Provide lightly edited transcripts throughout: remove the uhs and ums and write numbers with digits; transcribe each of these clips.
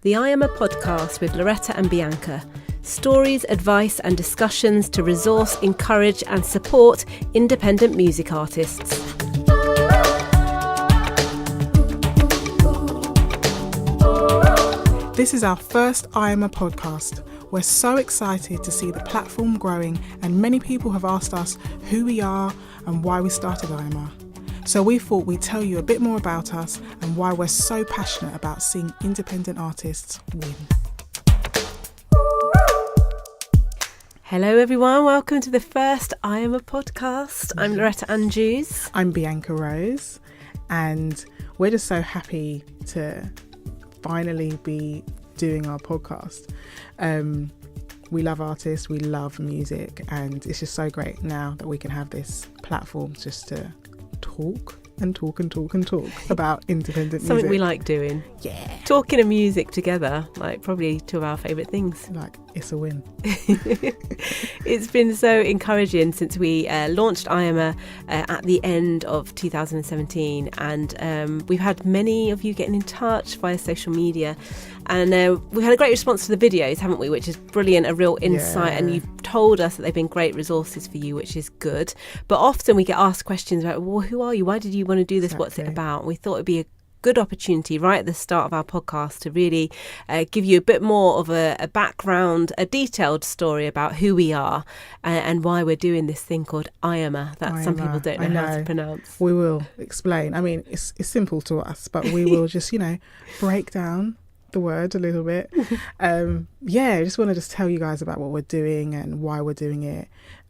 the I Am a Podcast with Loretta and Bianca. Stories, advice and discussions to resource, encourage and support independent music artists. This is our first I Am a Podcast. We're so excited to see the platform growing, and many people have asked us who we are and why we started I Am a. So we thought we'd tell you a bit more about us and why we're so passionate about seeing independent artists win. Hello everyone, welcome to the first I Am a Podcast. I'm Loretta Andrews. I'm Bianca Rose, and we're just so happy to finally be doing our podcast. We love artists, we love music, and it's just so great now that we can have this platform just to talk about independent music. Something we like doing. Yeah. Talking and music together, like probably two of our favourite things. Like, it's a win. It's been so encouraging since we launched I Am a at the end of 2017, and we've had many of you getting in touch via social media, and we've had a great response to the videos, haven't we, which is brilliant, a real insight. And you've told us that they've been great resources for you, which is good. But often we get asked questions about, well, who are you, why did you want to do this, What's it about? We thought it'd be a good opportunity right at the start of our podcast to really give you a bit more of a background, a detailed story about who we are and why we're doing this thing called I Am a that some people don't know how to pronounce. We will explain. I mean, it's simple to us, but we will just, break down the word a little bit. I just want to just tell you guys about what we're doing and why we're doing it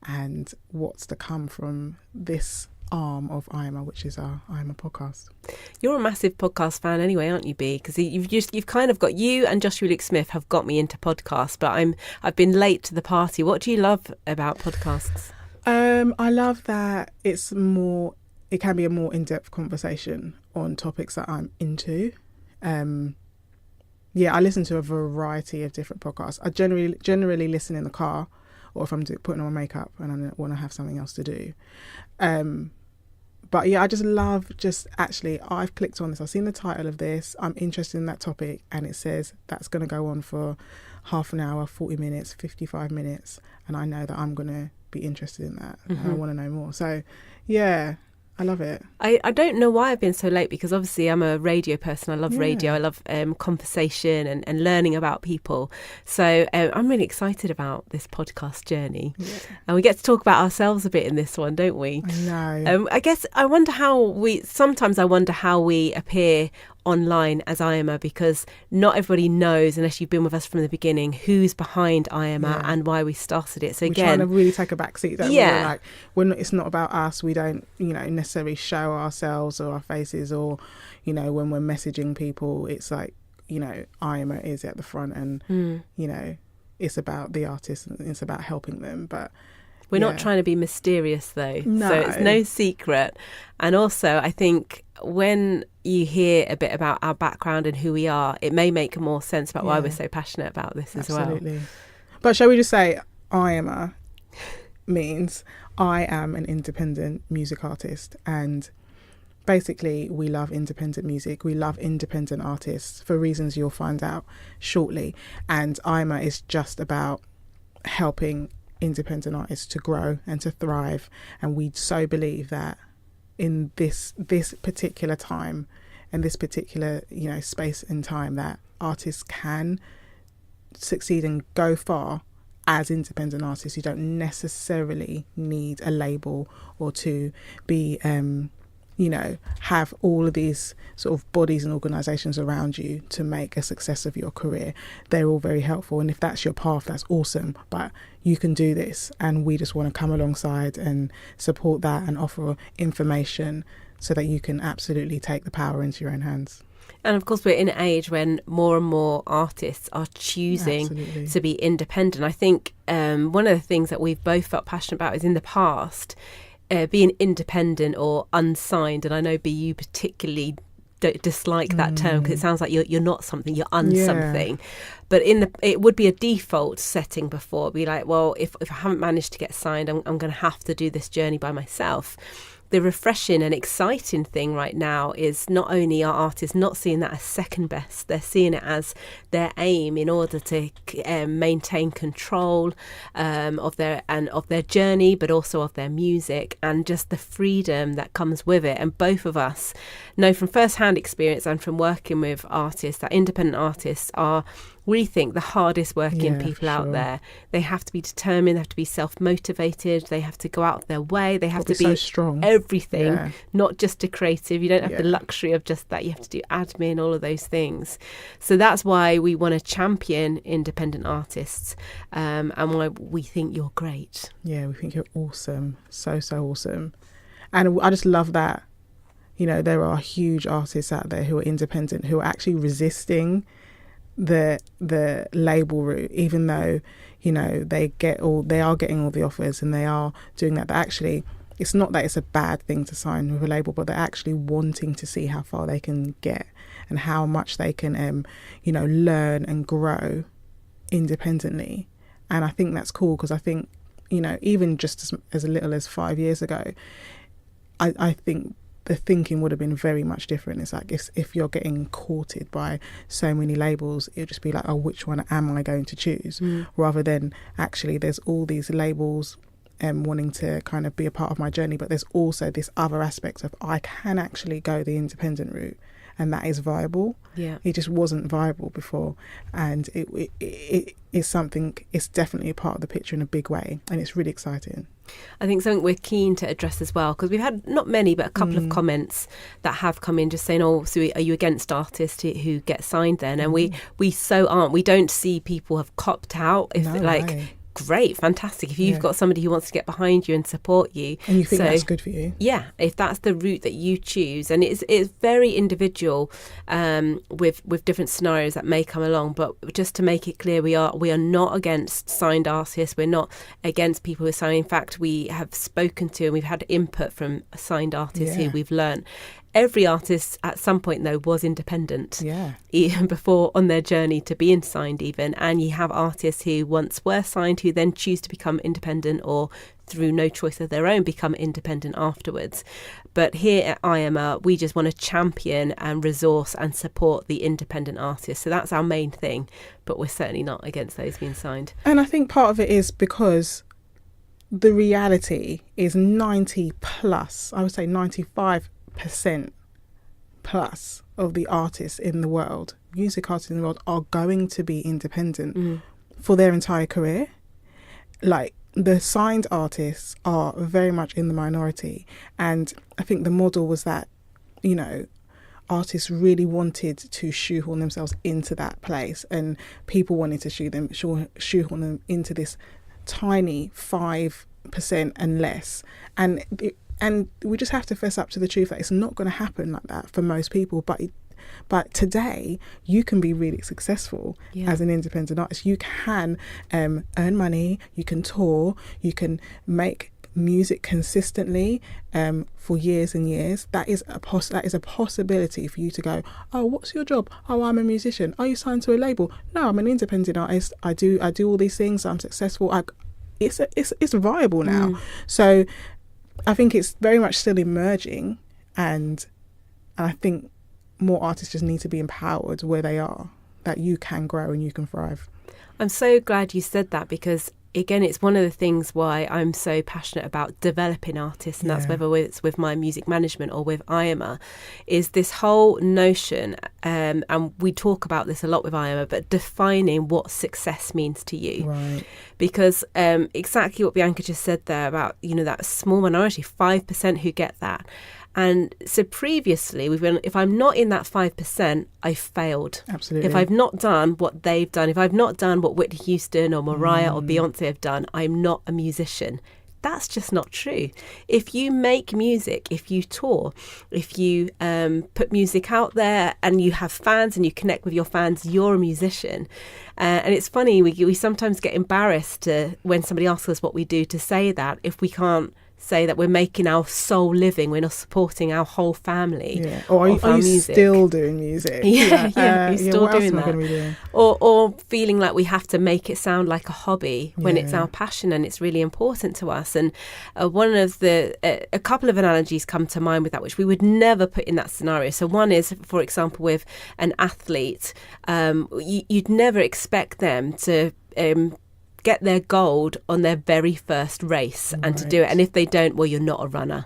and what's to come from this arm of I Am a, which is our I Am a podcast. You're a massive podcast fan anyway, aren't you, B? Because you've kind of got, you and Joshua Luke Smith have got me into podcasts, but I've been late to the party. What do you love about podcasts? I love that it can be a more in-depth conversation on topics that I'm into. I listen to a variety of different podcasts. I generally listen in the car, or if I'm putting on my makeup and I want to have something else to do. I just love I've clicked on this. I've seen the title of this. I'm interested in that topic, and it says that's going to go on for half an hour, 40 minutes, 55 minutes. And I know that I'm going to be interested in that. Mm-hmm. And I want to know more. So, yeah. I love it. I don't know why I've been so late, because obviously I'm a radio person. I love radio. I love conversation and learning about people. So I'm really excited about this podcast journey. Yeah. And we get to talk about ourselves a bit in this one, don't we? I know. I guess I wonder how we appear online as I Am a, because not everybody knows, unless you've been with us from the beginning, who's behind I Am a and why we started it. So we're trying to really take a back seat, don't we? It's not about us. We don't necessarily show ourselves or our faces, or when we're messaging people, it's like I Am a is at the front, and it's about the artist and it's about helping them. But we're not trying to be mysterious, though. No. So it's no secret. And also, I think when you hear a bit about our background and who we are, it may make more sense about why we're so passionate about this as well. Absolutely. But shall we just say I Am a means I am an independent music artist, and basically we love independent music. We love independent artists for reasons you'll find out shortly. And I Am a is just about helping independent artists to grow and to thrive. And we so believe that in this particular time and this particular space and time, that artists can succeed and go far as independent artists. You don't necessarily need a label or to be have all of these sort of bodies and organisations around you to make a success of your career. They're all very helpful, and if that's your path, that's awesome, but you can do this, and we just want to come alongside and support that and offer information so that you can absolutely take the power into your own hands. And of course, we're in an age when more and more artists are choosing to be independent. I think one of the things that we've both felt passionate about is, in the past, being independent or unsigned. And I know you particularly dislike that term, because it sounds like you're not something, you're something. But it would be a default setting before. It'd be like, well, if I haven't managed to get signed, I'm going to have to do this journey by myself. the refreshing and exciting thing right now is not only are artists not seeing that as second best, they're seeing it as their aim in order to maintain control of their journey, but also of their music, and just the freedom that comes with it. And both of us know from first-hand experience and from working with artists that independent artists are, we think, the hardest working people out there. They have to be determined, they have to be self-motivated, they have to go out of their way, they have to be so strong. Everything, not just a creative. You don't have the luxury of just that. You have to do admin, all of those things. So that's why we want to champion independent artists, and why we think you're great. Yeah, we think you're awesome. So awesome. And I just love that, there are huge artists out there who are independent, who are actually resisting the label route, even though they are getting all the offers and they are doing that. But actually, it's not that it's a bad thing to sign with a label, but they're actually wanting to see how far they can get and how much they can learn and grow independently. And I think that's cool, because I think even just as little as 5 years ago, I think the thinking would have been very much different. It's like if you're getting courted by so many labels, it'll just be like, oh, which one am I going to choose? Rather than actually there's all these labels wanting to kind of be a part of my journey, but there's also this other aspect of I can actually go the independent route, and that is viable. It just wasn't viable before, and it is something, it's definitely a part of the picture in a big way, and it's really exciting. I think something we're keen to address as well, because we've had not many but a couple of comments that have come in just saying, oh, so are you against artists who get signed then? And we so aren't. We don't see people have copped out if great, fantastic. If you've got somebody who wants to get behind you and support you, and you think that's good for you, if that's the route that you choose, and it's very individual with different scenarios that may come along. But just to make it clear, we are not against signed artists. We're not against people who are signed. In fact, we have spoken to and we've had input from signed artists who we've learned. Every artist at some point, though, was independent even before on their journey to being signed even. And you have artists who once were signed who then choose to become independent, or through no choice of their own become independent afterwards. But here at IMA, we just want to champion and resource and support the independent artists. So that's our main thing. But we're certainly not against those being signed. And I think part of it is because the reality is 90 plus, I would say 95% plus of the artists in the world, music artists in the world, are going to be independent for their entire career. Like, the signed artists are very much in the minority, and I think the model was that artists really wanted to shoehorn themselves into that place, and people wanted to shoehorn them into this tiny 5% and less, and we just have to fess up to the truth that it's not going to happen like that for most people. But today, you can be really successful as an independent artist. You can earn money, you can tour, you can make music consistently for years and years. That is a possibility for you to go, oh, what's your job? Oh, I'm a musician. Are you signed to a label? No, I'm an independent artist. I do all these things. I'm successful. It's viable now. So I think it's very much still emerging, and I think more artists just need to be empowered where they are, that you can grow and you can thrive. I'm so glad you said that, because again, it's one of the things why I'm so passionate about developing artists, and that's whether it's with my music management or with IMA, is this whole notion, and we talk about this a lot with IMA, but defining what success means to you. Right. Because exactly what Bianca just said there about, that small minority, 5% who get that. And so previously, if I'm not in that 5%, I failed. Absolutely. If I've not done what they've done, if I've not done what Whitney Houston or Mariah or Beyonce have done, I'm not a musician. That's just not true. If you make music, if you tour, if you put music out there and you have fans and you connect with your fans, you're a musician. And it's funny, we sometimes get embarrassed when somebody asks us what we do to say that if we can't say that we're making our soul living, we're not supporting our whole family. Yeah. Or are you still doing music? You're still what doing else am I that. gonna be doing? Or feeling like we have to make it sound like a hobby when it's our passion and it's really important to us. And one of a couple of analogies come to mind with that, which we would never put in that scenario. So one is, for example, with an athlete, you'd never expect them to get their gold on their very first race and to do it. And if they don't, well, you're not a runner.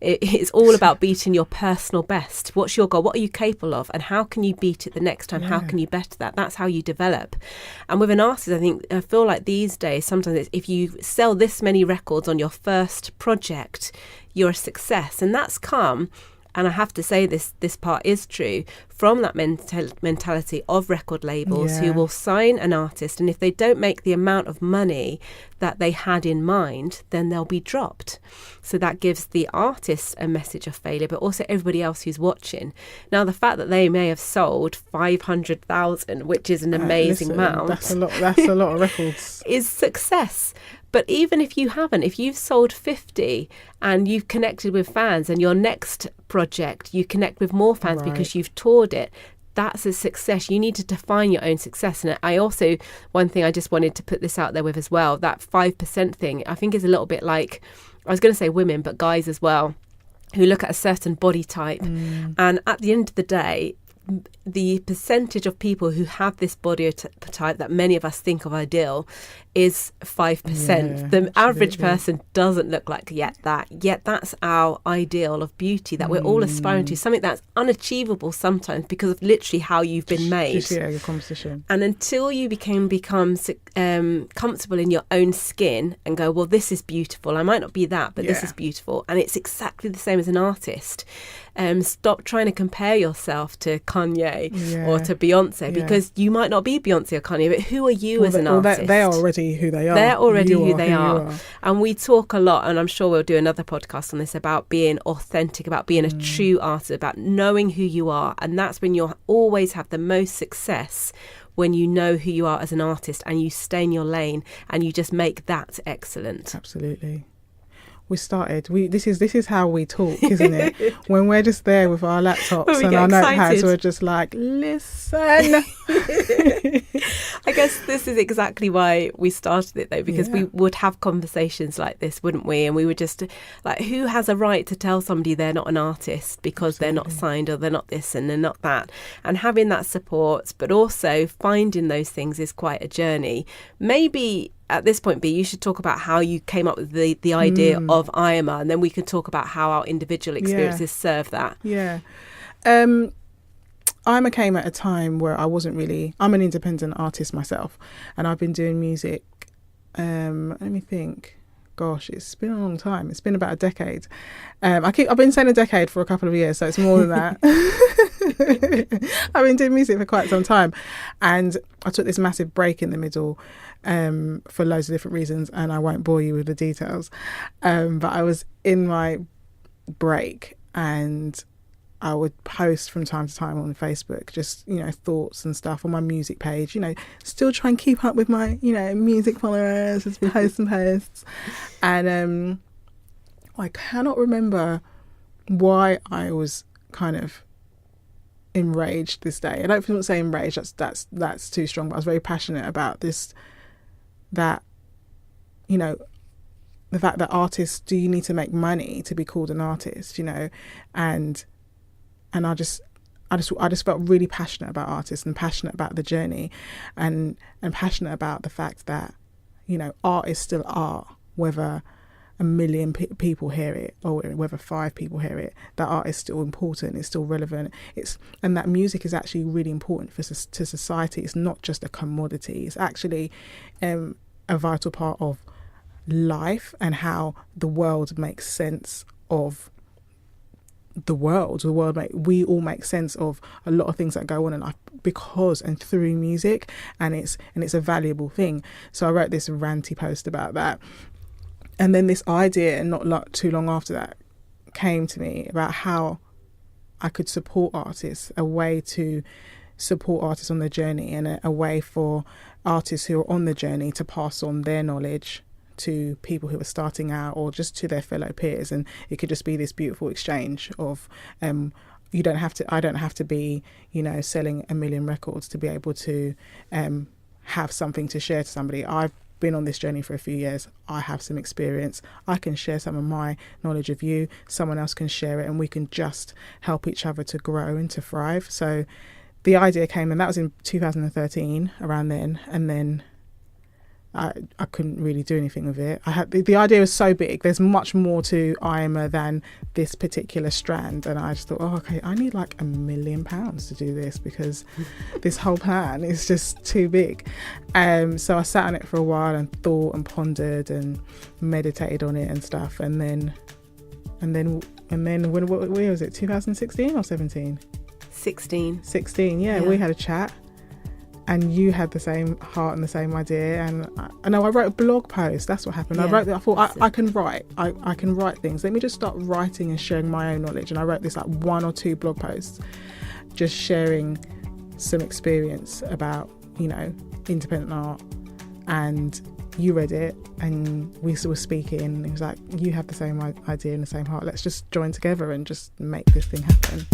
It's all about beating your personal best. What's your goal? What are you capable of? And how can you beat it the next time? How can you better that? That's how you develop. And with an artist, I feel like these days, sometimes if you sell this many records on your first project, you're a success. And that's come, and I have to say this part is true, from that mentality of record labels who will sign an artist, and if they don't make the amount of money that they had in mind, then they'll be dropped. So that gives the artist a message of failure, but also everybody else who's watching. Now, the fact that they may have sold 500,000, which is an amazing amount. That's a lot of records. Is success. But even if you haven't, if you've sold 50 and you've connected with fans, and your next project you connect with more fans because you've toured it, that's a success. You need to define your own success. And I also, one thing I just wanted to put this out there with as well, that 5% thing, I think is a little bit like, I was going to say women, but guys as well, who look at a certain body type. And at the end of the day, the percentage of people who have this body type that many of us think of ideal is 5%. The average person doesn't look like yet that's our ideal of beauty that we're all aspiring to, something that's unachievable sometimes because of literally how you've been made. Your composition. And until you become comfortable in your own skin and go, well, this is beautiful, I might not be that, but this is beautiful, and it's exactly the same as an artist. Stop trying to compare yourself to Kanye or to Beyonce, because you might not be Beyonce or Kanye, but who are you as an artist? They are already who they are. They're already who they are. And we talk a lot, and I'm sure we'll do another podcast on this, about being authentic, about being a true artist, about knowing who you are. And that's when you'll always have the most success, when you know who you are as an artist and you stay in your lane and you just make that excellent. Absolutely. We started. This is how we talk, isn't it? When we're just there with our laptops and our notepads, we're just like, listen. I guess this is exactly why we started it, though, because we would have conversations like this, wouldn't we? And we would just like, who has a right to tell somebody they're not an artist because they're not signed, or they're not this and they're not that? And having that support, but also finding those things, is quite a journey. Maybe at this point, B, you should talk about how you came up with the idea of IAMA, and then we can talk about how our individual experiences serve that. Yeah. IAMA came at a time where I'm an independent artist myself, and I've been doing music, let me think. Gosh, it's been a long time. It's been about a decade. I've been saying a decade for a couple of years, so it's more than that. I've been doing music for quite some time, and I took this massive break in the middle for loads of different reasons, and I won't bore you with the details. But I was in my break, and I would post from time to time on Facebook, just, thoughts and stuff on my music page, still try and keep up with my, music followers, just post some posts. And I cannot remember why I was kind of enraged this day. I don't want to say enraged, that's too strong, but I was very passionate about this, that, the fact that artists, do you need to make money to be called an artist, and I just felt really passionate about artists, and passionate about the journey, and passionate about the fact that, art is still art, whether a million people hear it or whether 5 people hear it. That art is still important, it's still relevant, and that music is actually really important to society. It's not just a commodity, it's actually a vital part of life, and how the world makes sense of the world. We all make sense of a lot of things that go on in life because and through music, and it's a valuable thing. So I wrote this ranty post about that, and then this idea, not too long after that, came to me about how I could support artists, a way to support artists on their journey, and a way for artists who are on the journey to pass on their knowledge to people who are starting out or just to their fellow peers, and it could just be this beautiful exchange of I don't have to be, selling 1 million records to be able to have something to share to somebody. I've been on this journey for a few years. I have some experience. I can share some of my knowledge of you. Someone else can share it, and we can just help each other to grow and to thrive. So the idea came, and that was in 2013, around then. And then I couldn't really do anything with it. I had the idea was so big. There's much more to IMA than this particular strand, and I just thought, okay, I need like £1 million to do this, because this whole plan is just too big. So I sat on it for a while and thought and pondered and meditated on it and stuff. And then when what was it? 2016 or 17? 16. Yeah, we had a chat. And you had the same heart and the same idea. And I know I wrote a blog post. That's what happened. Yeah, I thought I can write. I can write things. Let me just start writing and sharing my own knowledge. And I wrote this like 1 or 2 blog posts, just sharing some experience about, independent art. And you read it, and we were speaking. And it was like, you have the same idea and the same heart. Let's just join together and just make this thing happen.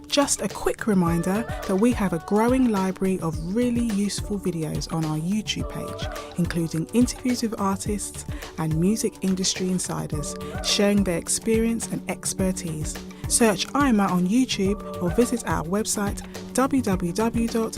Just a quick reminder that we have a growing library of really useful videos on our YouTube page, including interviews with artists and music industry insiders sharing their experience and expertise. Search IMA on YouTube or visit our website www.ima.co.uk.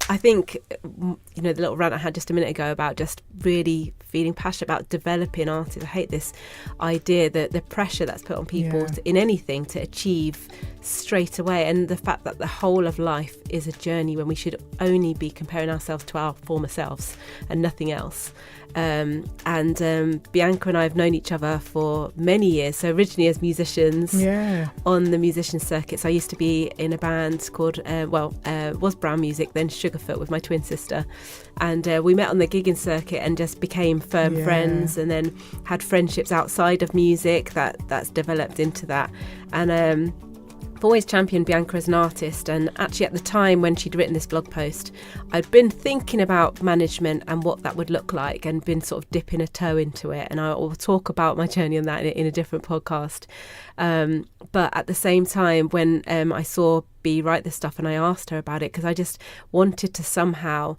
I think, the little rant I had just a minute ago about just really feeling passionate about developing artists. I hate this idea that the pressure that's put on people in anything to achieve straight away, and the fact that the whole of life is a journey when we should only be comparing ourselves to our former selves and nothing else. Bianca and I have known each other for many years. So originally as musicians on the musician circuits. I used to be in a band called, was Brown Music, then Sugarfoot with my twin sister. And we met on the gigging circuit and just became firm friends, and then had friendships outside of music that's developed into that. And I've always championed Bianca as an artist, and actually at the time when she'd written this blog post, I'd been thinking about management and what that would look like, and been sort of dipping a toe into it, and I will talk about my journey on that in a different podcast. But at the same time, when I saw B write this stuff, and I asked her about it, because I just wanted to somehow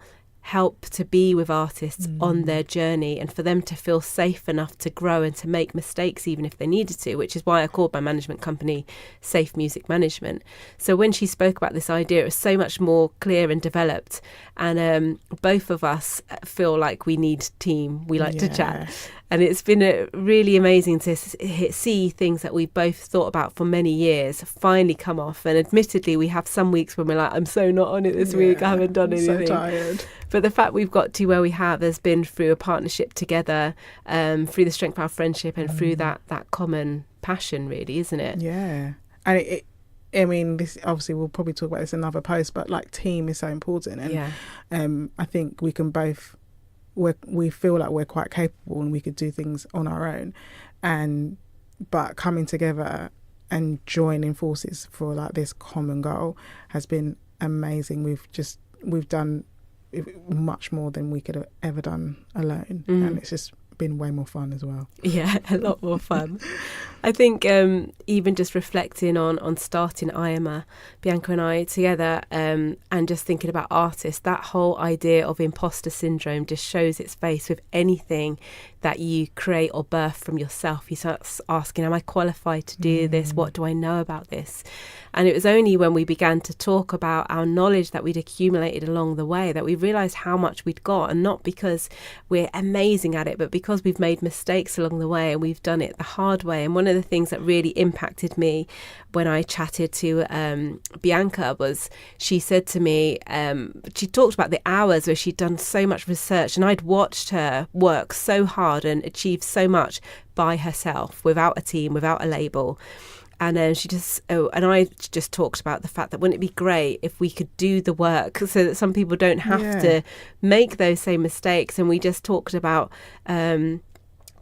help to be with artists on their journey, and for them to feel safe enough to grow and to make mistakes even if they needed to, which is why I called my management company Safe Music Management. So when she spoke about this idea, it was so much more clear and developed, and both of us feel like we need team. We like to chat, and it's been really amazing to see things that we both thought about for many years finally come off. And admittedly, we have some weeks when we're like, I'm so not on it this week, I haven't done anything. So tired. But the fact we've got to where we have has been through a partnership together, through the strength of our friendship, and through that common passion, really, isn't it? Yeah. And this obviously we'll probably talk about this in another post, but like team is so important. And I think we can both, we feel like we're quite capable and we could do things on our own, but coming together and joining forces for like this common goal has been amazing. We've done much more than we could have ever done alone, and it's just been way more fun as well. Yeah, a lot more fun. I think even just reflecting on starting IMA, Bianca and I together, and just thinking about artists, that whole idea of imposter syndrome just shows its face with anything that you create or birth from yourself. You start asking, am I qualified to do this? What do I know about this? And it was only when we began to talk about our knowledge that we'd accumulated along the way that we realised how much we'd got, and not because we're amazing at it, but because we've made mistakes along the way and we've done it the hard way. And one of the things that really impacted me when I chatted to Bianca was she said to me, she talked about the hours where she'd done so much research, and I'd watched her work so hard and achieve so much by herself, without a team, without a label. And and I just talked about the fact that wouldn't it be great if we could do the work so that some people don't have to make those same mistakes. And we just talked about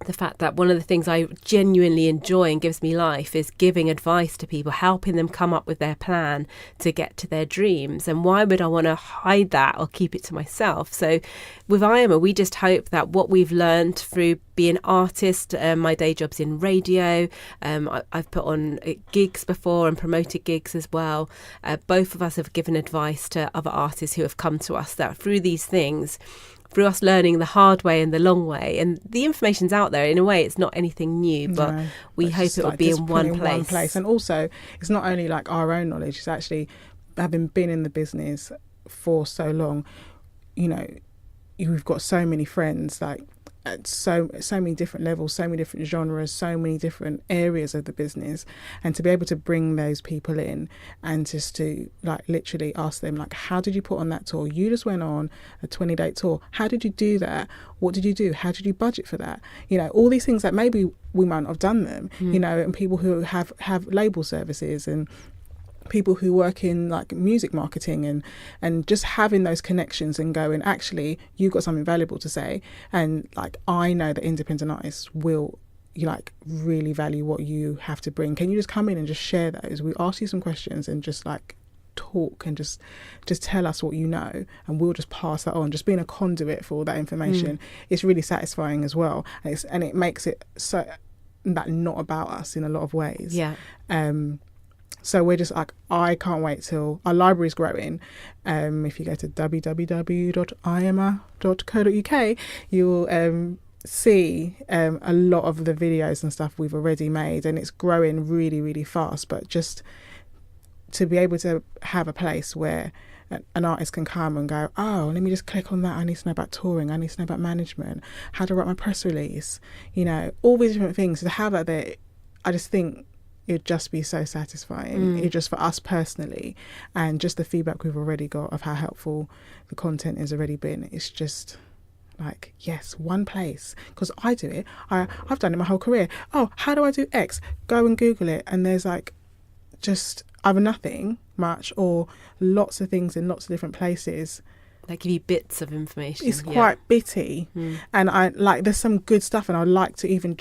the fact that one of the things I genuinely enjoy and gives me life is giving advice to people, helping them come up with their plan to get to their dreams. And why would I want to hide that or keep it to myself? So with IAMA, we just hope that what we've learned through being an artist, my day job's in radio, I've put on gigs before and promoted gigs as well. Both of us have given advice to other artists who have come to us that through these things, through us learning the hard way and the long way, and the information's out there. In a way, it's not anything new, but we hope it will be in one place. And also, it's not only like our own knowledge, it's actually having been in the business for so long, you know, we've got so many friends, like at so many different levels, so many different genres, so many different areas of the business, and to be able to bring those people in and just to like literally ask them, like, how did you put on that tour? You just went on a 20-day tour. How did you do that? What did you do? How did you budget for that? You know, all these things that maybe we might not have done them, you know, and people who have label services and people who work in like music marketing and just having those connections and going, actually, you've got something valuable to say. And like, I know that independent artists will like really value what you have to bring. Can you just come in and just share those? We ask you some questions and just like talk and just tell us what you know, and we'll just pass that on. Just being a conduit for all that information, it's really satisfying as well. And it makes it so that not about us in a lot of ways. So we're just like, I can't wait till our library's growing. If you go to www.iama.co.uk, you'll see a lot of the videos and stuff we've already made, and it's growing really, really fast. But just to be able to have a place where an artist can come and go, oh, let me just click on that. I need to know about touring. I need to know about management. How to write my press release. You know, all these different things. To have that there, I just think it'd just be so satisfying. It just for us personally, and just the feedback we've already got of how helpful the content has already been. It's just like, yes, one place, because I do it. I've done it my whole career. Oh, how do I do X? Go and Google it, and there's like just either nothing much or lots of things in lots of different places. They give you bits of information. It's quite bitty, and I like. There's some good stuff, and I'd like to even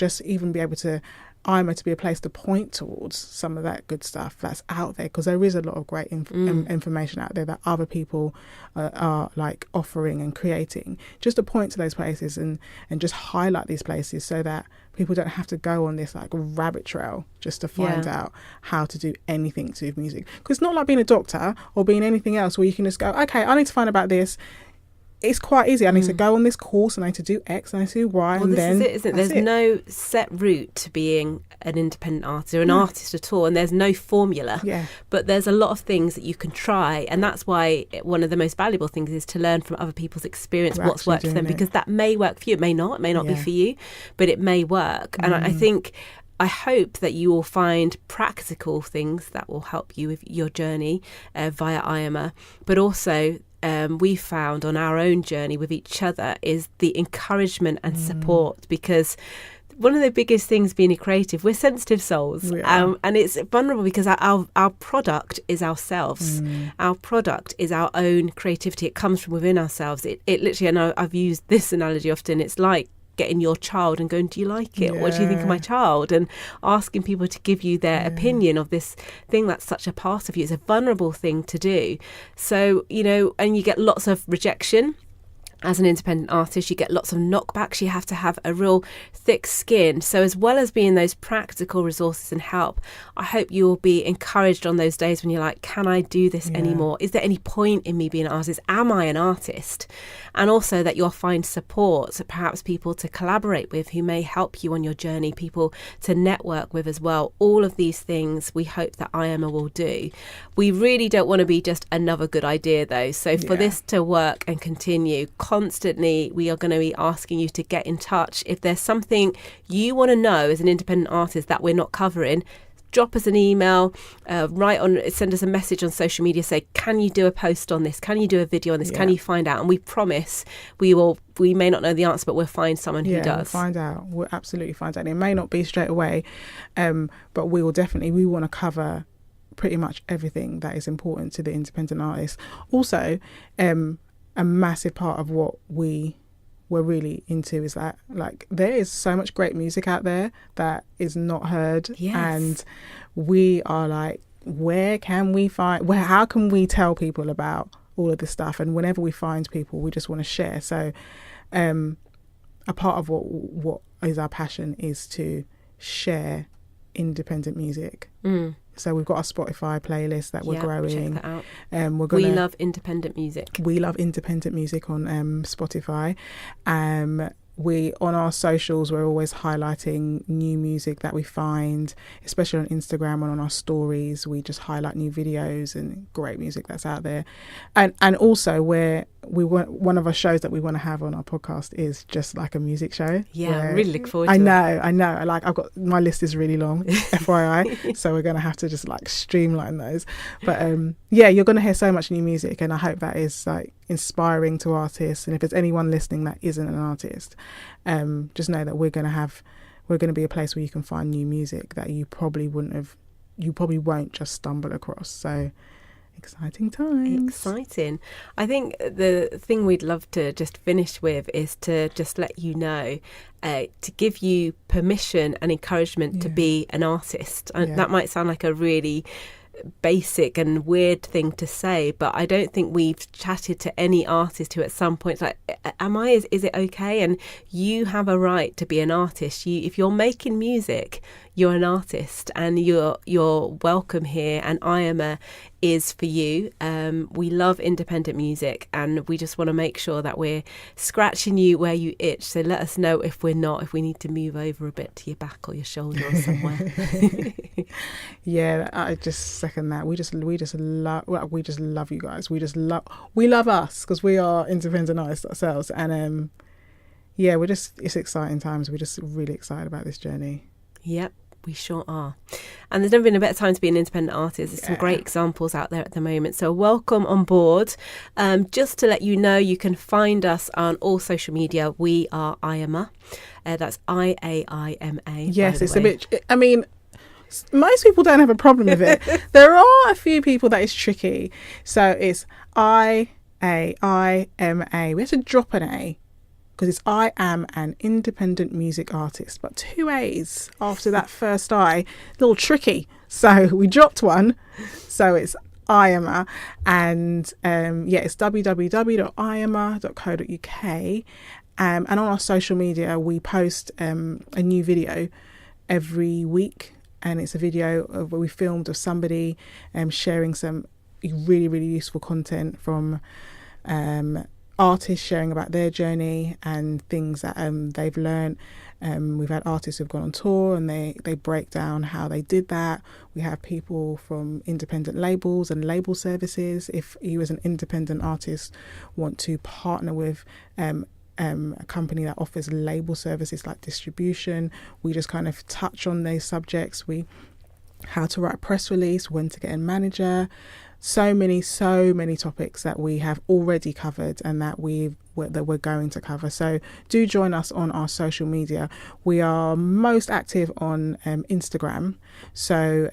be able to. IAMA to be a place to point towards some of that good stuff that's out there, because there is a lot of great information out there that other people are like offering and creating. Just to point to those places and just highlight these places so that people don't have to go on this like rabbit trail just to find out how to do anything to do with music. Because it's not like being a doctor or being anything else where you can just go, okay, I need to find about this. It's quite easy. I need to go on this course and I need to do X and I need to do Y. Well, and this then is it, isn't it? There's no set route to being an independent artist or an artist at all, and there's no formula. But there's a lot of things that you can try, and that's why one of the most valuable things is to learn from other people's experience, what's worked for them, because that may work for you. It may not be for you, but it may work. And I hope that you will find practical things that will help you with your journey via IAMA, but also we found on our own journey with each other is the encouragement and support, because one of the biggest things being a creative, we're sensitive souls, and it's vulnerable because our product is ourselves. Our product is our own creativity. It comes from within ourselves. It literally, and I've used this analogy often, it's like getting your child and going, do you like it? What do you think of my child? And asking people to give you their opinion of this thing that's such a part of you. It's a vulnerable thing to do. So, you know, and you get lots of rejection. As an independent artist, you get lots of knockbacks. You have to have a real thick skin. So as well as being those practical resources and help, I hope you will be encouraged on those days when you're like, can I do this anymore? Is there any point in me being an artist? Am I an artist? And also that you'll find support, so perhaps people to collaborate with who may help you on your journey, people to network with as well. All of these things we hope that IAMA will do. We really don't want to be just another good idea though. So for this to work and continue, constantly we are going to be asking you to get in touch. If there's something you want to know as an independent artist that we're not covering, drop us an email, send us a message on social media, say, can you do a post on this? Can you do a video on this? Can you find out? And we promise we may not know the answer, but we'll find someone who does. We'll find out. We'll absolutely find out. It may not be straight away, but we want to cover pretty much everything that is important to the independent artist. Also, a massive part of what we're really into is that, like, there is so much great music out there that is not heard. Yes. And we are like, how can we tell people about all of this stuff? And whenever we find people, we just want to share. So a part of what is our passion is to share independent music. So we've got a Spotify playlist that we're growing. Check that out. We love independent music. We love independent music on Spotify. We, on our socials, we're always highlighting new music that we find, especially on Instagram and on our stories. We just highlight new videos and great music that's out there. And also one of our shows that we want to have on our podcast is just like a music show. Yeah, I really look forward to it. I know. Like, my list is really long, FYI. So we're going to have to just like streamline those. But you're going to hear so much new music, and I hope that is like inspiring to artists. And if there's anyone listening that isn't an artist, just know that we're going to be a place where you can find new music that you probably won't just stumble across. So exciting times. Exciting. I think the thing we'd love to just finish with is to just let you know, to give you permission and encouragement to be an artist. And that might sound like a really basic and weird thing to say, but I don't think we've chatted to any artist who at some point like, is it okay? And you have a right to be an artist. If you're making music, you're an artist, and you're welcome here, and IAMA is for you. We love independent music, and we just want to make sure that we're scratching you where you itch. So let us know if we need to move over a bit to your back or your shoulder or somewhere. Yeah, I just second that. We just love you guys. We love us because we are independent artists ourselves, and it's exciting times. We're just really excited about this journey. Yep, we sure are. And there's never been a better time to be an independent artist. There's some great examples out there at the moment. So welcome on board. Just to let you know, you can find us on all social media. We are IAMA. That's IAIMA. Yes, it's a bit... I mean, most people don't have a problem with it. There are a few people that it's tricky. So it's IAIMA. We have to drop an A, because it's I am an independent music artist, but 2 A's after that first I, a little tricky. So we dropped one. So it's IAMA, and it's www.iama.co.uk. And on our social media, we post a new video every week, and it's a video of where we filmed of somebody sharing some really, really useful content from artists sharing about their journey and things that they've learned. We've had artists who've gone on tour, and they break down how they did that. We have people from independent labels and label services. If you as an independent artist want to partner with a company that offers label services like distribution, we just kind of touch on those subjects. How to write a press release, when to get a manager, so many topics that we have already covered and that we're going to cover. So do join us on our social media. We are most active on Instagram. So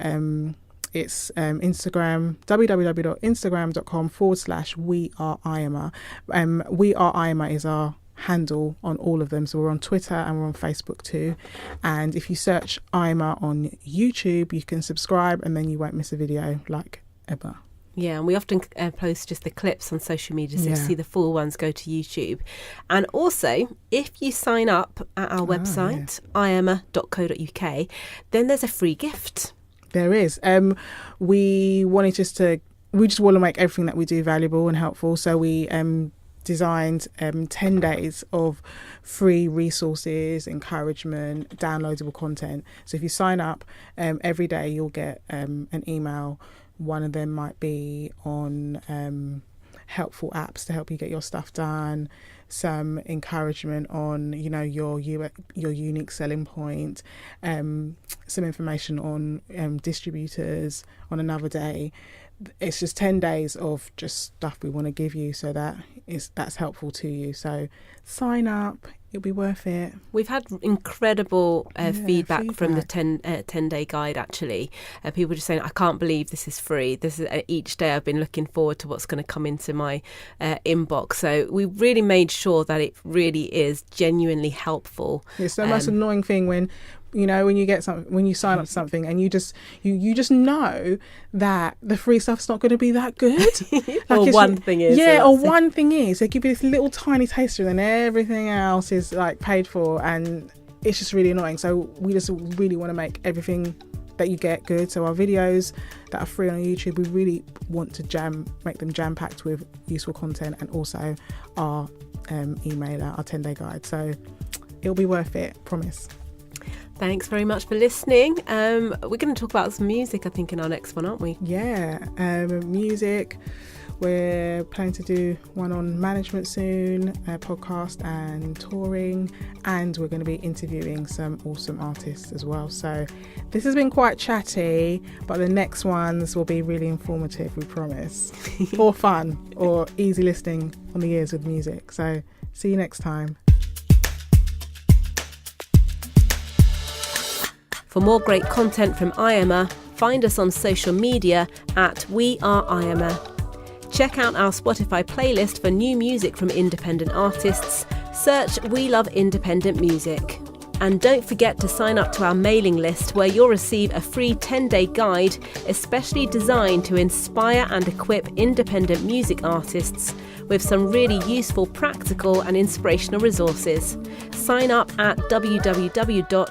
it's Instagram, www.instagram.com/weareiama. Weareiama is our handle on all of them. So we're on Twitter and we're on Facebook too. And if you search IAMA on YouTube, you can subscribe, and then you won't miss a video like ever. Yeah, and we often post just the clips on social media, so to see the full ones, go to YouTube. And also, if you sign up at our website, iama.co.uk, then there's a free gift. There is. We just want to make everything that we do valuable and helpful. So we designed 10 days of free resources, encouragement, downloadable content. So if you sign up, every day you'll get an email. One of them might be on helpful apps to help you get your stuff done, some encouragement on, you know, your unique selling point, some information on distributors on another day. It's just 10 days of just stuff we want to give you, so that's helpful to you. So sign up, it'll be worth it. We've had incredible feedback from the 10-day guide, actually. People just saying, I can't believe this is free. This is each day I've been looking forward to what's going to come into my inbox. So we really made sure that it really is genuinely helpful. It's the most annoying thing when, you know, when you get something, when you sign up to something and you just know that the free stuff's not going to be that good. Or one thing is. Yeah, or one thing is. They give you this little tiny taster and then everything else is like paid for, and it's just really annoying. So we just really want to make everything that you get good. So our videos that are free on YouTube, we really want to make them jam-packed with useful content, and also our emailer, our 10-day guide. So it'll be worth it, promise. Thanks very much for listening. We're going to talk about some music, I think, in our next one, aren't we? Yeah, music. We're planning to do one on management soon, a podcast and touring, and we're going to be interviewing some awesome artists as well. So this has been quite chatty, but the next ones will be really informative, we promise. Or fun, or easy listening on the ears with music. So see you next time. For more great content from IAMA, find us on social media at We Are IAMA. Check out our Spotify playlist for new music from independent artists. Search We Love Independent Music. And don't forget to sign up to our mailing list, where you'll receive a free 10-day guide especially designed to inspire and equip independent music artists with some really useful, practical and inspirational resources. Sign up at www.iama.co.uk.